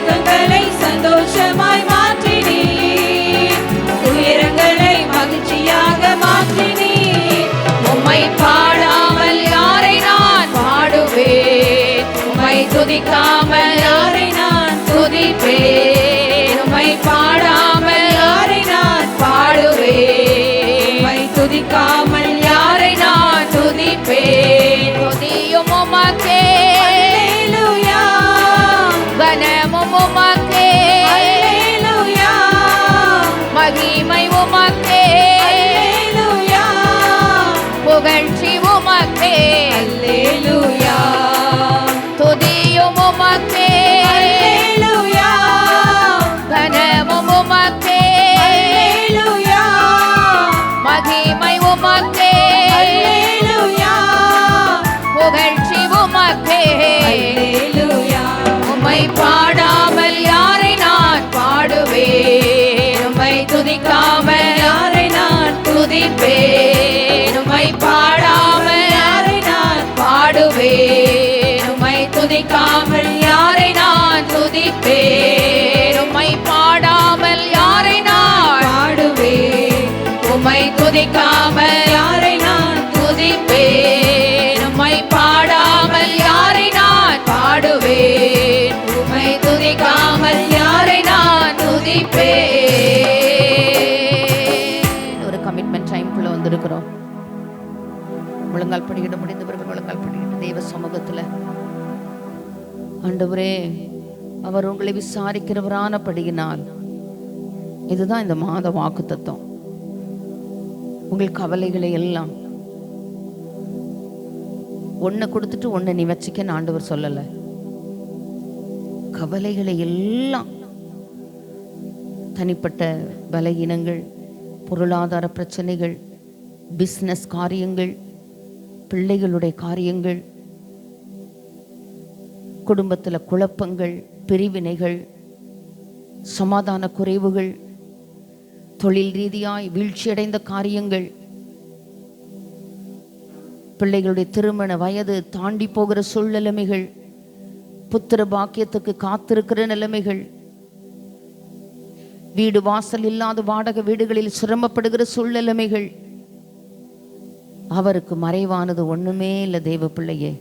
துக்கங்களை சந்தோஷமாய் மாற்றினீர், துயரங்களை மகிழ்ச்சியாக மாற்றினீர். உம்மை பாடாமல் யாரை நான் பாடுவேன், உம்மை துதிக்காமல் யாரை நான் துதிப்பேன். உம்மை பாடாமல் யாரை நான் பாடுவேன், உம்மை துதிக்காமல் யாரை நான் துதிப்பேன். துதியும் உமக்கே, அல்லேலூயா. கனமும் உமக்கே, அல்லேலூயா. மகிமை உமக்கே, அல்லேலூயா. புகழ்ச்சி உமக்கே. அல்லேலூயா. துதியும் உமக்கே, அல்லேலூயா. கனமும் உமக்கே, அல்லேலூயா. மகிமை உமக்கே, அல்லேலூயா. புகழ்ச்சி உமக்கே. அல்லேலூயா. உம்மை பாடாமல் யாரை நான் பாடுவேன், உம்மை துதிக்காமல் யாரை நான் துதிப்பேன். உம்மை பாடாமல் யாரை நான் பாடுவேன், உம்மை துதிக்காமல் யாரை நான் துதிப்பேன். உம்மை பாடாமல் யாரை நான் பாடுவேன், உம்மை துதிக்காமல் யாரை நான் துதிப்பேன். உம்மை பாடாமல் யாரை நான் பாடுவேன், உம்மை துதிக்காமல் யாரை நான் துதிப்பேன். ஒரு கமிட்மெண்ட் டைம்குள்ள வந்திருக்கிறோம். முழங்கால் படிக்கிட முடிந்தவர்கள் முழங்கால் படிக்கிட்டு தேவ சமூகத்துல, ஆண்டவரே, அவர் உங்களை விசாரிக்கிறவரான படியினால், இதுதான் இந்த மாத வாக்குத்தத்தம். உங்கள் கவலைகளை எல்லாம் ஒன்றை கொடுத்துட்டு ஒன்றை நீ வச்சுக்கன்னு ஆண்டவர் சொல்லலை. கவலைகளை எல்லாம், தனிப்பட்ட பலகீனங்கள், பொருளாதார பிரச்சனைகள், பிஸ்னஸ் காரியங்கள், பிள்ளைகளுடைய காரியங்கள், குடும்பத்தில் குழப்பங்கள், பிரிவினைகள், சமாதான குறைவுகள், தொழில் ரீதியாய் வீழ்ச்சியடைந்த காரியங்கள், பிள்ளைகளுடைய திருமண வயது தாண்டி போகிற சூழ்நிலைமைகள், புத்திர பாக்கியத்துக்கு காத்திருக்கிற நிலைமைகள், வீடு வாசல் இல்லாத வாடகை வீடுகளில் சிரமப்படுகிற சூழ்நிலைமைகள், அவருக்கு மறைவானது ஒண்ணுமே இல்லை. தேவ பிள்ளையே,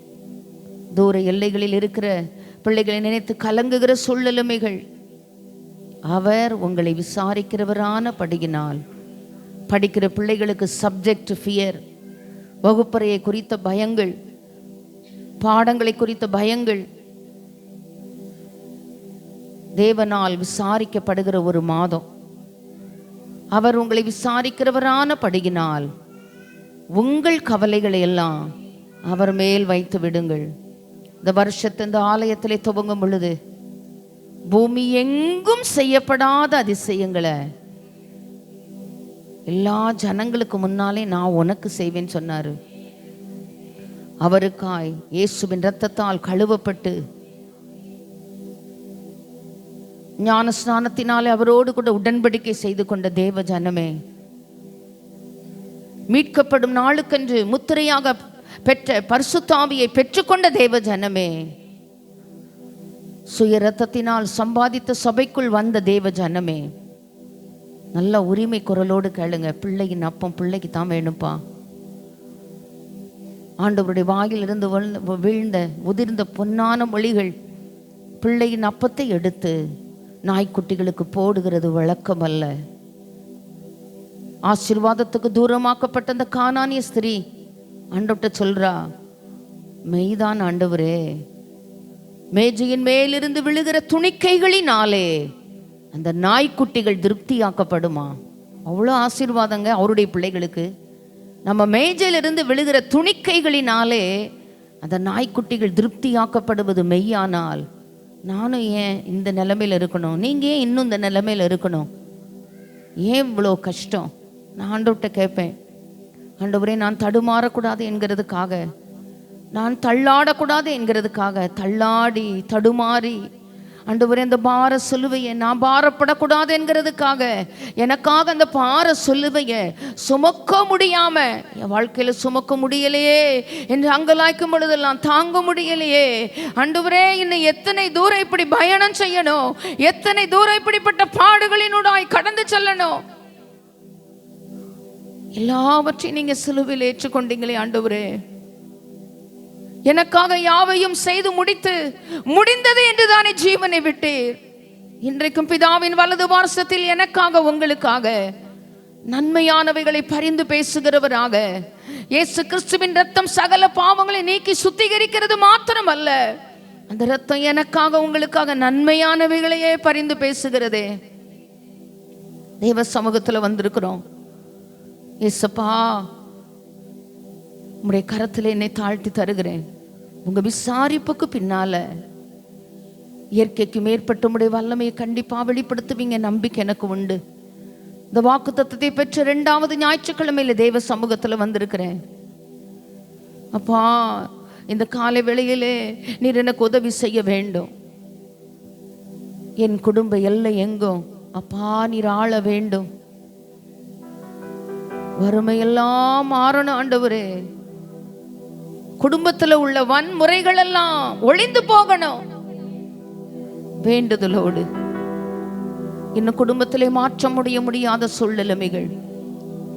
தூர எல்லைகளில் இருக்கிற பிள்ளைகளை நினைத்து கலங்குகிற சூழ்நிலைமைகள், அவர் உங்களை விசாரிக்கிறவரான படியினால், படிக்கிற பிள்ளைகளுக்கு சப்ஜெக்ட் ஃபியர், வகுப்பறையை குறித்த பயங்கள், பாடங்களை குறித்த பயங்கள், தேவனால் விசாரிக்கப்படுகிற ஒரு மாதம். அவர் உங்களை விசாரிக்கிறவரான படியினால் உங்கள் கவலைகளை எல்லாம் அவர் மேல் வைத்து விடுங்கள். இந்த வருஷத்து இந்த ஆலயத்திலே துவங்கும் பொழுது பூமி எங்கும் செய்யப்படாத அதிசயங்களை எல்லா ஜனங்களுக்கு முன்னாலே நான் உனக்கு செய்வேன்னு சொன்னாரு. அவருக்காய் இயேசுவின் இரத்தத்தால் கழுவப்பட்டு ஞான ஸ்நானத்தினாலே அவரோடு கூட உடன்படிக்கை செய்து கொண்ட தேவ ஜனமே, மீட்கப்படும் நாளுக்கென்று முத்திரையாக பெற்ற பரிசுத்த ஆவியை பெற்றுக்கொண்ட தேவ ஜனமே, சுய ரத்தத்தினால் சம்பாதித்த சபைக்குள் வந்த தேவ ஜனமே, நல்ல உரிமை குரலோடு கேளுங்க. பிள்ளையின் அப்பம் பிள்ளைக்கு தான் வேணும்ப்பா. ஆண்டவருடைய வாயிலிருந்து வீழ்ந்த உதிர்ந்த பொன்னான மொழிகள் பிள்ளையின் அப்பத்தை எடுத்து நாய்க்குட்டிகளுக்கு போடுகிறது வழக்கம் அல்ல. ஆசீர்வாதத்துக்கு தூரமாக்கப்பட்ட அந்த கானானிய ஸ்திரீ ஆண்டவர்கிட்ட சொல்றா, மெய்தான் ஆண்டவரே, மேஜையின் மேலிருந்து விழுகிற துணிக்கைகளினாலே அந்த நாய்க்குட்டிகள் திருப்தியாக்கப்படுமா? அவ்வளோ ஆசீர்வாதங்க அவருடைய பிள்ளைகளுக்கு. நம்ம மேஜையிலிருந்து விழுகிற துணிக்கைகளினாலே அந்த நாய்க்குட்டிகள் திருப்தியாக்கப்படுவது மெய்யானால், நானும் ஏன் இந்த நிலைமையில் இருக்கணும்? நீங்கள் ஏன் இன்னும் இந்த நிலைமையில் இருக்கணும்? ஏன் இவ்வளோ கஷ்டம்? நான் ஆண்டவர்கிட்ட கேட்பேன், ஆண்டவரே, நான் தடுமாறக்கூடாது என்கிறதுக்காக, நான் தள்ளாடக்கூடாது என்கிறதுக்காக தள்ளாடி தடுமாறி, ஆண்டவரே அந்த பார சிலுவையை நான் பாரப்படக்கூடாது என்கிறதுக்காக எனக்காக அந்த பார சிலுவையை சுமக்க முடியாம என் வாழ்க்கையில சுமக்க முடியலையே என்று அங்கலாய்க்கும் பொழுதெல்லாம் தாங்க முடியலையே. ஆண்டவரே, இன்னும் எத்தனை தூரம் இப்படி பயணம் செய்யணும்? எத்தனை தூரம் இப்படிப்பட்ட பாடுகளினூடாய் கடந்து செல்லணும்? எல்லாவற்றையும் நீங்க சிலுவையில் ஏற்றுக்கொண்டீங்களே ஆண்டவரே, எனக்காக யாவையும் செய்து முடிந்தது என்று தானே ஜீவனை விட்டீர். இன்றைக்கும் பிதாவின் வலது பார்சத்தில் எனக்காக உங்களுக்காக நன்மையானவைகளை பரிந்து பேசுகிறவராக இயேசு கிறிஸ்துவின் ரத்தம் சகல பாவங்களை நீக்கி சுத்திகரிக்கிறது மாத்திரமல்ல, அந்த ரத்தம் எனக்காக உங்களுக்காக நன்மையானவைகளையே பரிந்து பேசுகிறதே. தேவ சமூகத்தில் வந்திருக்கிறோம். இயேசுப்பா, உம்முடைய கரத்தில் என்னை தாழ்த்தி தருகிறேன். உங்க விசாரிப்புக்கு பின்னால இயற்கைக்கு மேற்பட்ட உம்முடைய வல்லமையை கண்டிப்பா வெளிப்படுத்துவீங்க நம்பிக்கை எனக்கு உண்டு. இந்த வாக்கு தத்தத்தை பெற்ற 2வது ஞாயிற்றுக்கிழமையில தேவ சமூகத்தில் வந்திருக்கிறேன். அப்பா, இந்த காலை வேளையிலே நீர் எனக்கு உதவி செய்ய வேண்டும். என் குடும்ப எல்லை எங்கும் அப்பா நீர் ஆள வேண்டும். வறுமையெல்லாம் மாறணும் ஆண்டவரே. குடும்பத்தில் உள்ள வன்முறைகள் எல்லாம் ஒளிந்து போகணும் வேண்டுதலோடு. இன்னும் குடும்பத்திலே மாற்ற முடியாத சூழ்நிலைமைகள்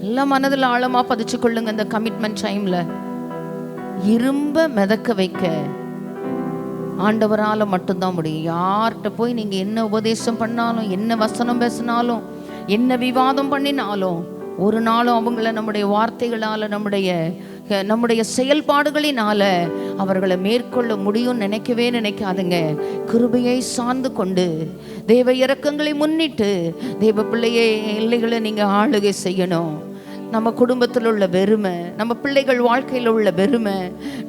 எல்லாம் மனதில் ஆழமா பதிச்சு கொள்ளுங்க. இந்த கமிட்மெண்ட் டைம்ல இரும்ப மிதக்க வைக்க ஆண்டவரால மட்டும்தான் முடியும். யார்கிட்ட போய் நீங்க என்ன உபதேசம் பண்ணாலும், என்ன வசனம் பேசினாலும், என்ன விவாதம் பண்ணினாலும், ஒரு நாளும் அவங்கள நம்முடைய வார்த்தைகளால் நம்முடைய செயல்பாடுகளினால அவர்களை மேற்கொள்ள முடியும் நினைக்காதுங்க. கிருபையை சார்ந்து கொண்டு தேவ இரக்கங்களை முன்னிட்டு தேவ பிள்ளையை எல்லைகளை நீங்க ஆளுகை செய்யணும். நம்ம குடும்பத்தில் உள்ள வெறுமை, நம்ம பிள்ளைகள் வாழ்க்கையில் உள்ள வெறுமை,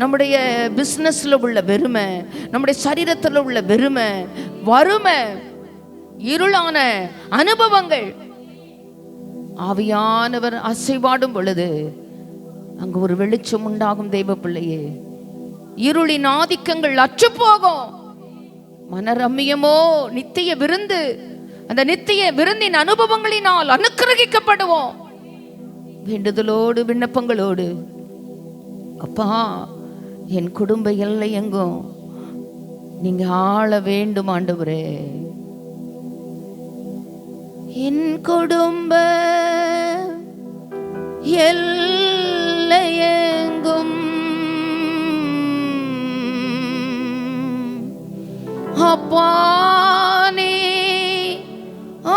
நம்முடைய பிஸ்னஸ்ல உள்ள வெறுமை, நம்முடைய சரீரத்தில் உள்ள வெறுமை, வறுமை, இருளான அனுபவங்கள் ஆவியானவர் அசைவாடும் பொழுது அங்கு ஒரு வெளிச்சம் உண்டாகும். தெய்வ பிள்ளையே, இருளின் ஆதிக்கங்கள் அற்று போகும். மனரம்மியமோ நித்திய விருந்து, அந்த நித்திய விருந்தின் அனுபவங்களினால் அனுக்கிரகிக்கப்படுவோம். வேண்டுதலோடு விண்ணப்பங்களோடு, அப்பா என் குடும்ப எல்லை எங்கும் நீங்க ஆள வேண்டும் ஆண்டவரே. என் குடும்ப எல்லையெங்கும் அப்பா நீ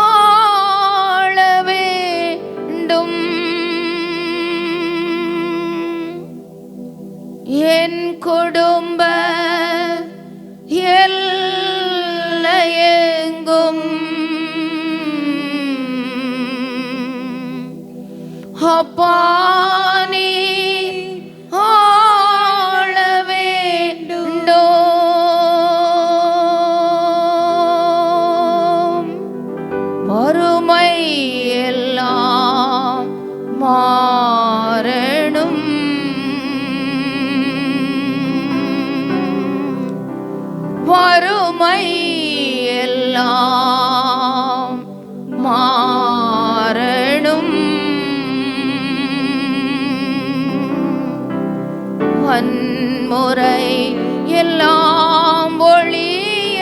ஆள வேண்டும். என் குடும்ப எல்லையெங்கும் அப்பா நீ ஆள வேண்டும். வறுமை எல்லாம் மாறணும். வறுமை எல்லாம் மாறணும். வன்முறை எல்லாம் ஒழிய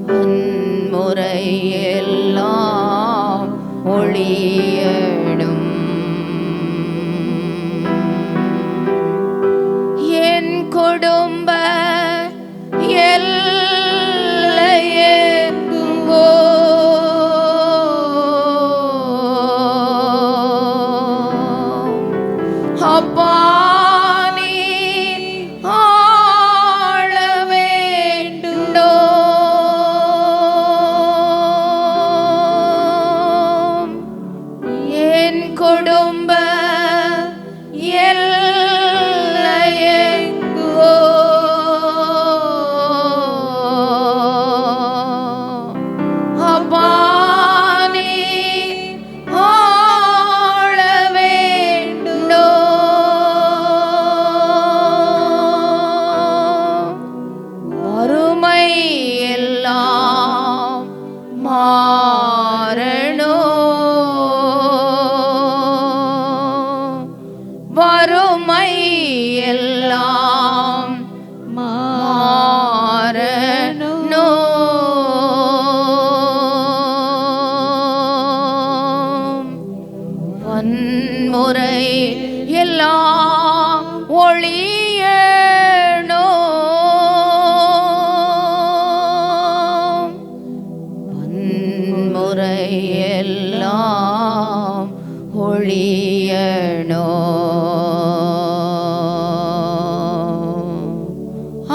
வன்முறை எல்லாம் ஒழியடும். என் குடும்ப எல்லையெங்கோ அப்பா நீர் ஆள வேண்டுண்டோ. என் குடும்ப எல்லையெங்கோ அப்பா நீர் ஆள வேண்டுண்டோ. வறுமை எல்லாம் மாறணோ. வறுமை எல்லாம் மாறணோ. வன்முறை எல்லாம் ஒழியணோ. வன்முறை எல்லாம் ஒழியணோ.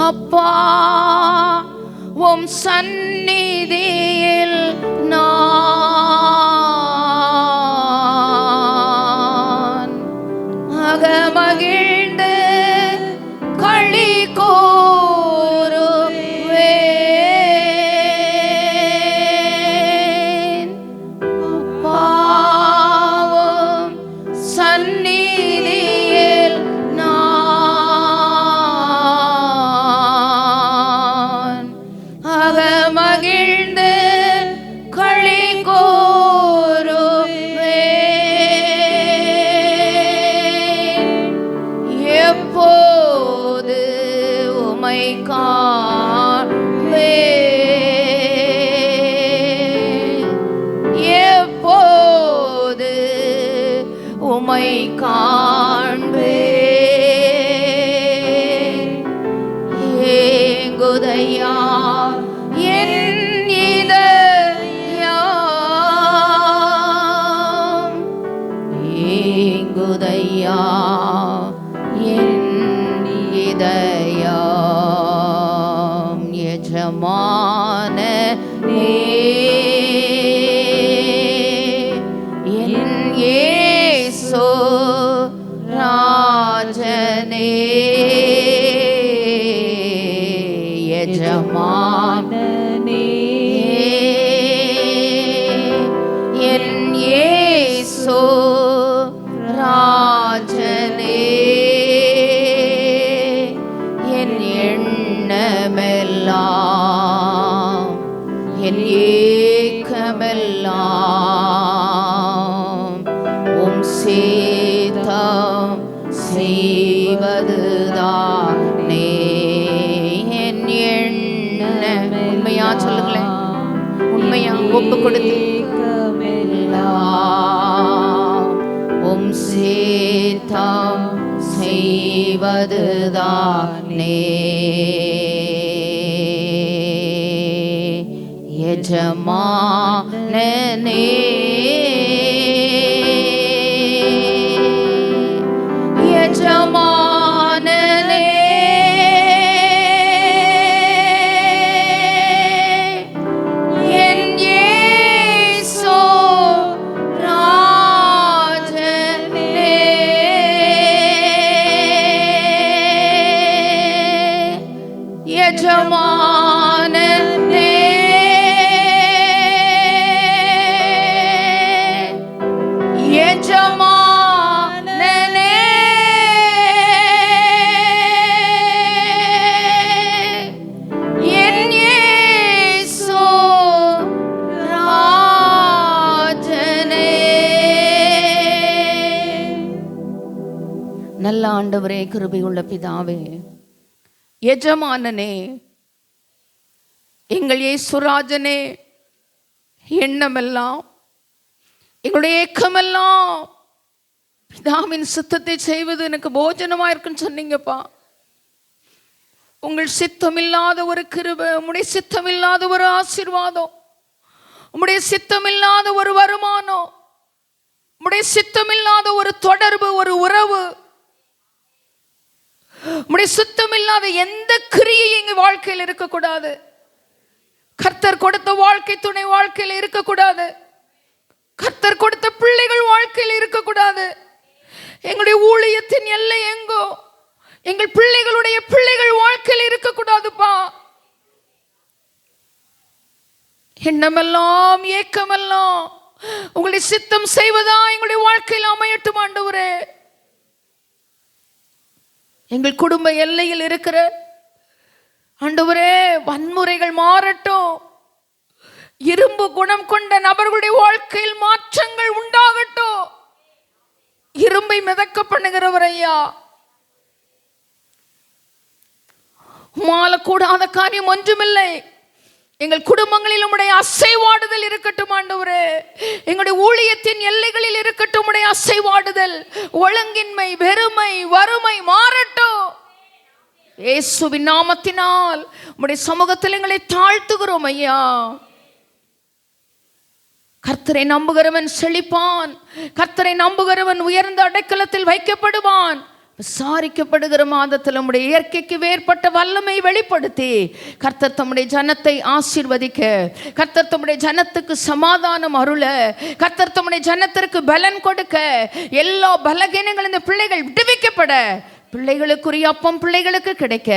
அப்பா உம் சந்நிதியில் நான் அகமகிழ்ந்து களி கூறுவேன். அப்பாவும் சந்நிதியில் நான் அகமகிழ்ந்து களி கூறுவேன். எப்போது உமை காண்பேன். எப்போது உமை காண்பேன். ஏங்குதையா என் இதயம். ஏங்குதையா என் இதயம். எஜமானனே என் இயேசு ராஜனே. எஜமானனே என் இயேசு ராஜனே. என் எண்ணமெல்லாம் என் ஏக்கமெல்லாம் உம் சித்தம் செய்வதுதானே. என் எண்ணம் உண்மையா சொல்லுங்களேன். உண்மையா ஒப்பு கொடுத்து உம் சித்தம் செய்வதுதானே. எஜமானனே எஜமானனே என் இயேசு ராஜனே. எஜமானனே எஜமானனே என் இயேசு ராஜனே. நல்ல ஆண்டவரே, கிருபையுள்ள பிதாவே, எஜமானனே, எங்கள் இயேசுராஜனே, எண்ணமெல்லாம் எங்களுடைய ஏக்கமெல்லாம் பிதாவின் சித்தத்தை செய்வது எனக்கு போஜனமா இருக்குன்னு சொன்னீங்கப்பா. உங்கள் சித்தமில்லாத ஒரு கிருபை, உம்முடைய சித்தமில்லாத ஒரு ஆசீர்வாதம், உம்முடைய சித்தமில்லாத ஒரு வருமானம், உம்முடைய சித்தமில்லாத ஒரு தொடர்பு, ஒரு உறவு, உம்முடைய சித்தமில்லாத எந்த கிரியை எங்க வாழ்க்கையில் இருக்கக்கூடாது. கர்த்தர் கொடுத்த வாழ்க்கை துணை வாழ்க்கையில் இருக்கக்கூடாது. கர்த்தர் கொடுத்த பிள்ளைகள் வாழ்க்கையில் இருக்கக்கூடாது. எங்களுடைய ஊழியத்தின் எல்லை எங்கோ எங்கள் பிள்ளைகளுடைய பிள்ளைகள் வாழ்க்கையில் இருக்கக்கூடாதுப்பா. எண்ணமெல்லாம் ஏக்கமெல்லாம் உங்களுடைய சித்தம் செய்வதா எங்களுடைய வாழ்க்கையில் அமையட்டும் ஆண்டவரே. எங்கள் குடும்ப எல்லையில் இருக்கிற ஆண்டவரே வன்முறைகள் மாறட்டும். இரும்பு குணம் கொண்ட நபர்களுடைய வாழ்க்கையில் மாற்றங்கள் உண்டாகட்டும். இரும்பை மிதக்க பண்ணுகிறவர் ஐயா, உம்மால கூடாத காரியம் ஒன்றுமில்லை. எங்கள் குடும்பங்களில் உம்முடைய அசைவாடுதல் இருக்கட்டும் ஆண்டவரே. எங்களுடைய ஊழியத்தின் எல்லைகளில் இருக்கட்டும் உம்முடைய அசைவாடுதல். ஒழுங்கின்மை, வெறுமை, வறுமை மாறட்டும். இயேசுவின் நாமத்தினால் உம்முடைய சமூகத்தில் எங்களை தாழ்த்துகிறோம் ஐயா. கர்த்தரை நம்புகிறவன் செழிப்பான். கர்த்தரை நம்புகிறவன் உயர்ந்த அடைக்கலத்தில் வைக்கப்படுவான். விசாரிக்கப்படுகிற மாதத்தில் நம்முடைய இயற்கைக்கு வேறுபட்ட வல்லமை வெளிப்படுத்தி கர்த்தர் தம்முடைய ஜனத்தை ஆசீர்வதிக்க, கர்த்தர் தம்முடைய ஜனத்துக்கு சமாதானம் அருள, கர்த்தர் தம்முடைய ஜனத்திற்கு பலன் கொடுக்க, எல்லா பலகீனங்கள் இந்த பிள்ளைகள் விடுவிக்கப்பட, பிள்ளைகளுக்குரிய அப்பம் பிள்ளைகளுக்கு கிடைக்க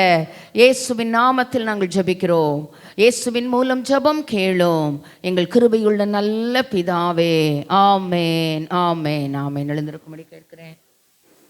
இயேசுவின் நாமத்தில் நாங்கள் ஜெபிக்கிறோம். இயேசுவின் மூலம் ஜெபம் கேளும் எங்கள் கிருபையுள்ள நல்ல பிதாவே. ஆமேன், ஆமேன், ஆமேன். எழுந்திருக்கும்படி கேட்கிறேன்.